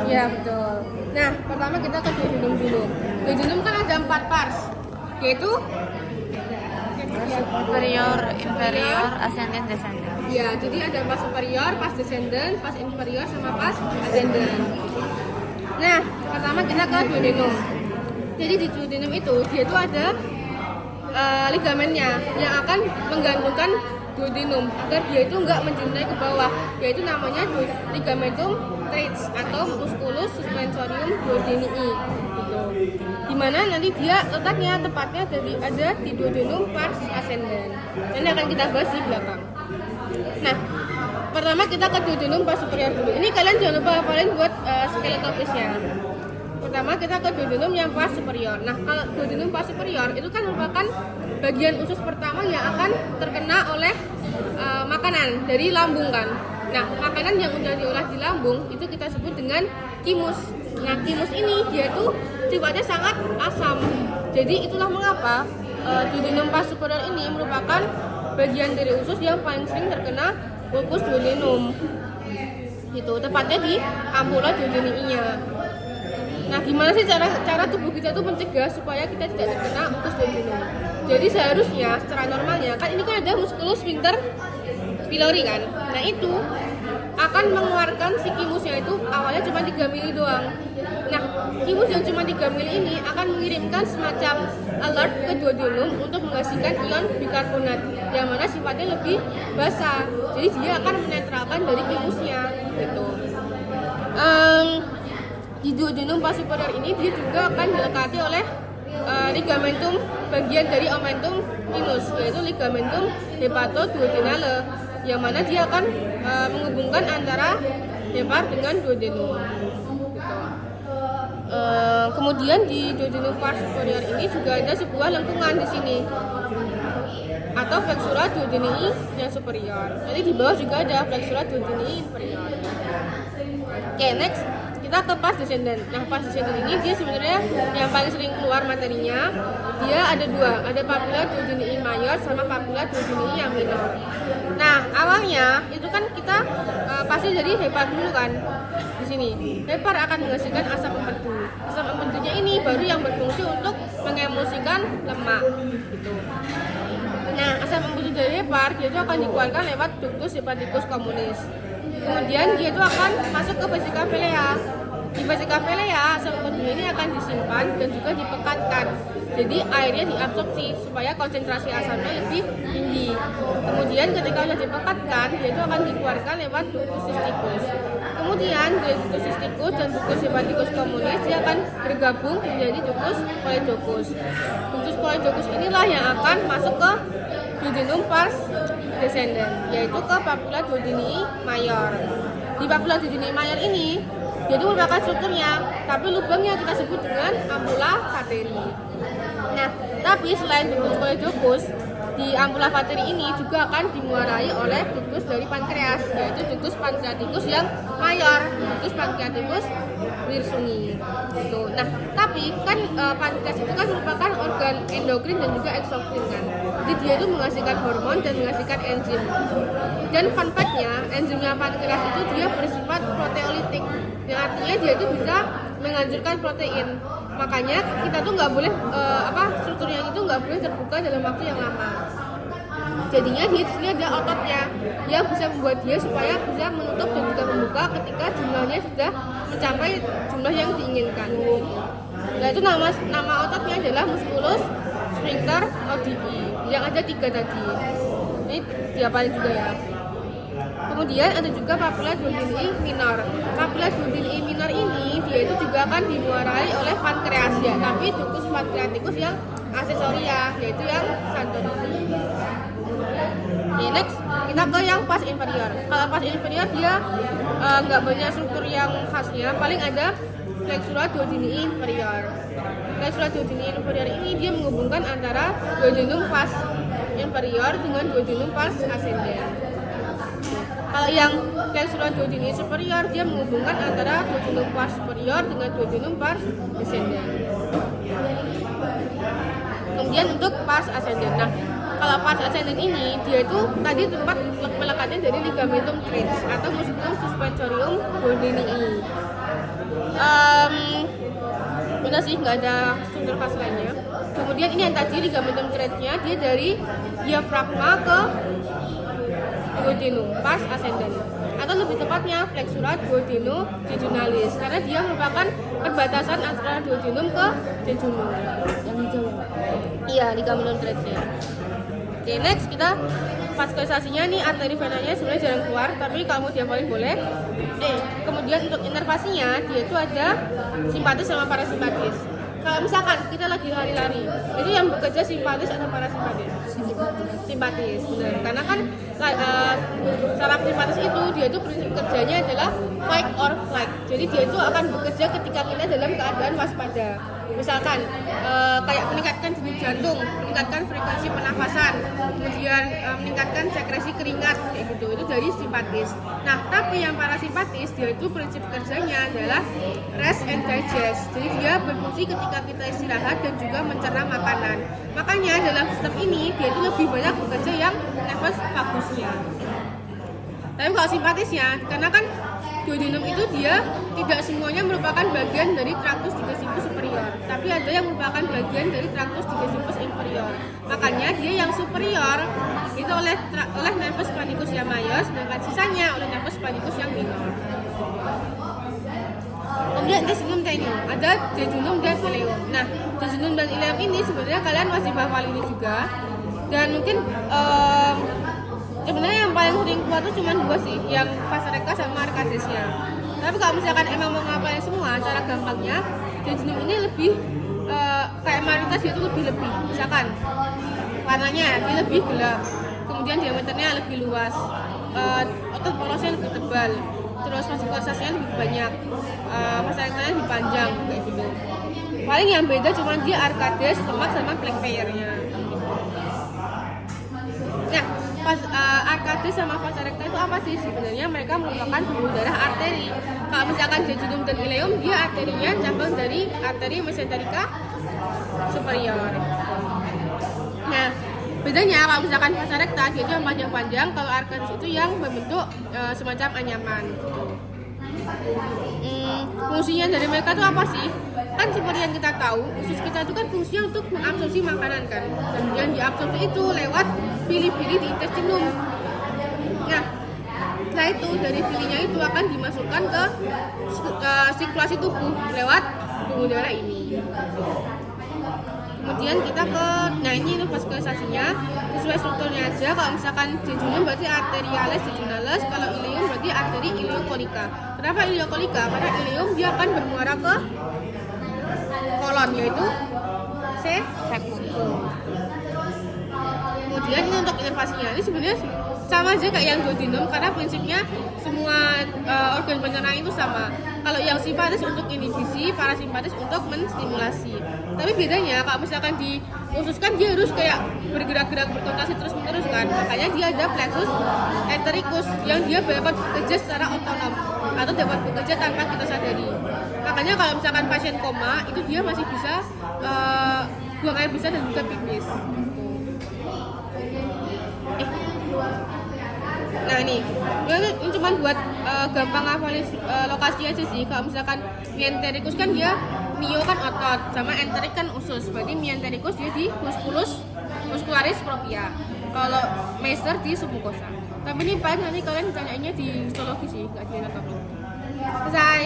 Ya betul. Nah, pertama kita ke duodenum dulu. Duodenum kan ada 4 pars, yaitu Superior, inferior, ascendant, descendant. ya, jadi ada pas superior, pas descendant, pas inferior, sama pas ascendant. Nah, pertama kita ke duodenum. Jadi di duodenum itu dia itu ada ligamennya yang akan menggantungkan duodenum agar dia itu nggak menjuntai ke bawah, yaitu namanya ligamentum teres atau musculus suspensorium duodenii gitu. Dimana nanti dia letaknya tepatnya ada di duodenum pars ascendens. Ini akan kita bahas di belakang. Nah, pertama kita ke duodenum pars superior dulu. Ini kalian jangan lupa hafalin buat skeletal piece-nya. Pertama kita ke duodenum yang pars superior. Nah, kalau duodenum pars superior itu kan merupakan bagian usus pertama yang akan terkena oleh makanan dari lambung kan. Nah, makanan yang udah diolah di lambung itu kita sebut dengan kimus. Nah, kimus ini dia tuh sifatnya sangat asam. Jadi itulah mengapa duodenum pars superior ini merupakan bagian dari usus yang paling sering terkena ulcus duodenum. Gitu, tepatnya di ampulla duodenii-nya. Nah, gimana sih cara tubuh kita tuh mencegah supaya kita tidak terkena ulcus duodenum? Jadi seharusnya secara normalnya kan ini kan ada musculus sphincter pylori kan. Nah, itu akan mengeluarkan si kimusnya itu awalnya cuma 3 mili doang. Nah, kimus yang cuma 3 mili ini akan mengirimkan semacam alert ke duodenum untuk menghasilkan ion bikarbonat yang mana sifatnya lebih basah. Jadi dia akan menetralkan dari kimusnya gitu. Di duodenum pars superior ini dia juga akan dilekati oleh ligamentum bagian dari omentum inus, yaitu ligamentum hepatoduodenale, yang mana dia akan menghubungkan antara hepar dengan duodenum. Gitu. Kemudian di duodenum pars superior ini juga ada sebuah lengkungan di sini atau flexura duodenii yang superior. Jadi di bawah juga ada flexura duodenii inferior. Oke, next kita ke pars descendant. Nah, pars descendant ini dia sebenarnya yang paling sering keluar materinya. Dia ada dua, ada papilla duodenii mayor sama papilla duodenii yang minor. Nah, awalnya itu kan kita pasti dari hepar dulu kan. Di sini hepar akan menghasilkan asam empedu. Asam empedunya ini baru yang berfungsi untuk mengemulsikan lemak gitu. Nah, asam empedu dari hepar dia itu akan dikeluarkan lewat ductus hepaticus communis. Kemudian dia itu akan masuk ke vesika vilea. Di vesika vilea asam empedu ini akan disimpan dan juga dipekatkan. Jadi airnya diabsorpsi supaya konsentrasi asamnya lebih tinggi. Kemudian ketika sudah dipekatkan, dia itu akan dikeluarkan lewat ductus cysticus. Kemudian dari ductus cysticus dan ductus hepaticus communis dia akan bergabung menjadi ductus choledochus. Ductus choledochus inilah yang akan masuk ke duodenum pars descendant, yaitu ke papilla duodenii mayor. Di papilla duodenii mayor ini dia itu merupakan strukturnya, tapi lubangnya kita sebut dengan ampulla vateri. Nah, tapi selain ductus choledochus, di ampulla vateri ini juga akan dimuarai oleh ductus dari pankreas, yaitu ductus pancreaticus yang mayor, ductus pancreaticus wirsungii. Gitu. Nah, tapi kan pankreas itu kan merupakan organ endokrin dan juga eksokrin kan. Jadi dia itu menghasilkan hormon dan menghasilkan enzim. Dan fun fact-nya, enzimnya pankreas itu dia bersifat proteolitik, yang artinya dia itu bisa menghancurkan protein. Makanya kita tuh nggak boleh strukturnya itu nggak boleh terbuka dalam waktu yang lama. Jadinya di sini ada ototnya yang bisa membuat dia supaya bisa menutup dan juga membuka ketika jumlahnya sudah mencapai jumlah yang diinginkan. Nah, itu nama ototnya adalah musculus sphincter odii yang ada 3 tadi. Ini dihafalin juga ya. Kemudian ada juga papilla duodenii minor. Papilla duodenii minor ini dia itu juga akan dimuarai oleh pankreas ya, tapi ductus pancreaticus yang aksesoria, yaitu yang santorini. Oke, next kita ke yang pars inferior. Kalau pars inferior dia nggak banyak struktur yang khasnya, paling ada flexura duodenii inferior. Flexura duodenii inferior ini dia menghubungkan antara duodenum pars inferior dengan duodenum pars ascendens. Kalau yang flexura duodenii superior dia menghubungkan antara duodenum pars superior dengan duodenum pars descendens. Kemudian untuk pars ascendens. Nah, kalau pars ascendens ini dia itu tadi tempat melekatnya dari ligamentum teres atau musculum suspensorium duodenii. Udah sih, nggak ada struktur khas lainnya. Kemudian ini yang tadi ligamentum thread-nya dia dari diafragma ke duodenum pas ascendant, atau lebih tepatnya flexura duodenojejunnalis karena dia merupakan perbatasan antara duodenum ke jejunum. Yang hijau. Iya, ligamentum thread-nya. Oke, next kita vaskularisasinya nih, arteri venanya sebenarnya jarang keluar, tapi kamu dihafalin boleh. Kemudian untuk inervasinya dia itu ada simpatis sama parasimpatis. Kalau misalkan kita lagi lari-lari, itu yang bekerja simpatis atau parasimpatis? Simpatis, benar. Karena kan saraf simpatis itu dia itu prinsip kerjanya adalah fight or flight. Jadi dia itu akan bekerja ketika kita dalam keadaan waspada. Misalkan kayak meningkatkan denyut jantung, meningkatkan frekuensi pernafasan, kemudian meningkatkan sekresi keringat kayak gitu. Itu dari simpatis. Nah, tapi yang parasimpatis dia itu prinsip kerjanya adalah rest and digest. Jadi dia berfungsi ketika kita istirahat dan juga mencerna makanan. Makanya dalam sistem ini dia itu lebih banyak bekerja yang nervus vagusnya. Tapi kalau simpatisnya, karena kan duodenum itu dia tidak semuanya merupakan bagian dari tractus digestivus superior, tapi ada yang merupakan bagian dari tractus digestivus inferior. Makanya dia yang superior itu oleh nervus panicus yang mayor, sedangkan sisanya oleh nervus panicus yang minor. Kemudian jejunum tenium, ada jejunum dan ileum. Nah, jejunum dan ileum ini sebenarnya kalian wajib hafal ini juga. Dan mungkin sebenarnya yang paling sering keluar tuh cuma dua sih, yang vas recta sama arcadesnya. Tapi kalau misalkan emang mau ngapalin semua, cara gampangnya jejunum ini lebih kayak mayoritas dia itu lebih. Misalkan warnanya dia lebih gelap, kemudian diameternya lebih luas, otot porosnya lebih tebal, terus vaskularisasinya lebih banyak, vas rectanya lebih panjang kayak gitu. Paling yang beda cuma dia arcades, lemak sama plaque pair-nya. Nah, arcades sama vas recta itu apa sih? Sebenarnya mereka merupakan pembuluh darah arteri. Kalau misalkan jejunum dan ileum, dia arterinya cabang dari arteri mesenterica superior. Nah, bedanya kalau misalkan vas recta dia itu yang panjang-panjang, kalau arcades itu yang berbentuk semacam anyaman gitu. Fungsinya dari mereka itu apa sih? Kan seperti yang kita tahu, usus kita itu kan fungsinya untuk mengabsorpsi makanan kan, dan yang diabsorpsi itu lewat pili-pili di intestinum. Nah, setelah itu dari pilinya itu akan dimasukkan ke sirkulasi tubuh lewat pembuluh darah ini. Kemudian kita nah ini vaskularisasinya sesuai strukturnya aja. Kalau misalkan jejunum berarti arterialis jejunnalis, kalau ileum berarti arteri ileokolika. Kenapa ileokolika? Karena ileum dia akan bermuara ke kolon, yaitu septum. Kemudian ini untuk inervasinya, ini sebenarnya sama aja kayak yang duodenum karena prinsipnya semua organ pencernaan itu sama. Kalau yang simpatis untuk inhibisi, parasimpatis untuk menstimulasi. Tapi bedanya kalau misalkan diususkan dia harus kayak bergerak-gerak berkontraksi terus-menerus kan. Makanya dia ada plexus entericus yang dia dapat bekerja secara otonom atau dapat bekerja tanpa kita sadari. Makanya kalau misalkan pasien koma itu dia masih bisa buang air besar dan juga pipis. Nah ini cuma buat gampang ngafalin lokasi aja sih. Kalau misalkan mientericus kan dia mio kan otot, sama enterik kan usus. Berarti mientericus dia di muscularis propria. Kalau Meister di submucosa. Tapi ini paling nanti kalian ditanyainnya di histologi sih, nggak di anatomi. Selesai.